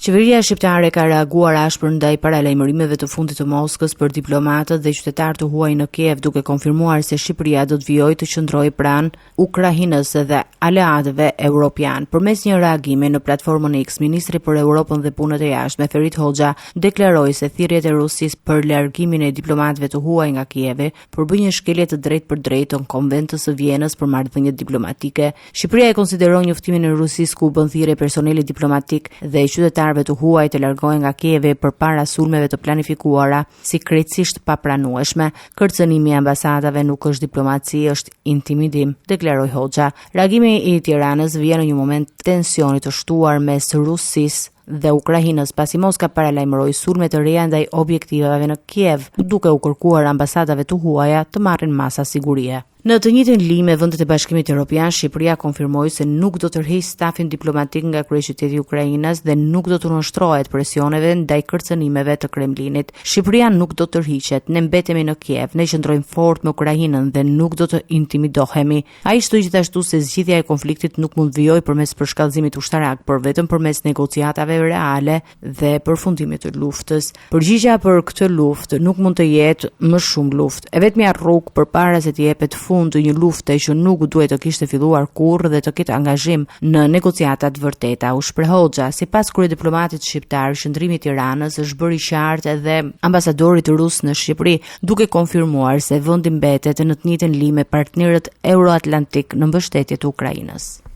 Qeveria shqiptare ka reaguar ashpër ndaj paralajmërimeve të fundit të Moskës për diplomatët dhe qytetarë të huaj në Kiev, duke konfirmuar se Shqipëria do të vijojë të qëndrojë pranë Ukrainës dhe aleatëve evropian. Përmes një reagimi në platformën X, ministri për Europën dhe punët e jashtme Ferit Hoxha deklaroi se thirrjet e Rusisë për largimin e diplomatëve të huaj nga Kievi përbëj një shkelje të drejtë për drejtë në Konventës së Vienës për marrëdhëniet diplomatike. Shqipëria e konsideron njoftimin e Rusisë ku bën thirrje personeli diplomatik dhe qytetarëve të huaj të largohen nga Kievi përpara sulmeve të planifikuara si krejtësisht papranueshme. Kërcënimi i ambasadave nuk është diplomaci, është intimidim, deklaroi Hoxha. Reagimi i Tiranës vjen në një moment tensioni të shtuar mes Rusisë dhe Ukrainës pasi Moska paralajmëroi sulme të reja ndaj objektivave në Kiev, duke u kërkuar ambasadave të huaja të marrin masa sigurie. Në të njëjtën linjë me vendet e Bashkimit Evropian, Shqipëria konfirmoi se nuk do të rrihej stafin diplomatik nga kryeqyteti i Ukrainës dhe nuk do të nënshtrohet presioneve ndaj kërcënimeve të Kremlinit. Shqipëria nuk do të tërhiqet, ne mbetemi në Kiev, ne qëndrojmë fort me Ukrainën dhe nuk do të intimidohemi. Ai shtoi gjithashtu se zgjidhja e konfliktit nuk mund vijojë përmes përshkallëzimit ushtarak, por vetëm përmes negociatave reale dhe përfundimit të luftës. Përgjigjja për këtë luftë nuk mund të jetë më shumë luftë. E vetmja rrugë përpara se të jepet fund të një lufte që nuk duhet të kishte filluar kurrë dhe të ketë angazhim në negociata të vërteta, u shpreh Hoxha. Sipas kryediplomatit shqiptar, qëndrimi i Tiranës është bërë i qartë edhe ambasadorit rus në Shqipëri, duke konfirmuar se vendi mbetet në të njëjtën linjë me partnerët euroatlantik në mbështetje të Ukrainës.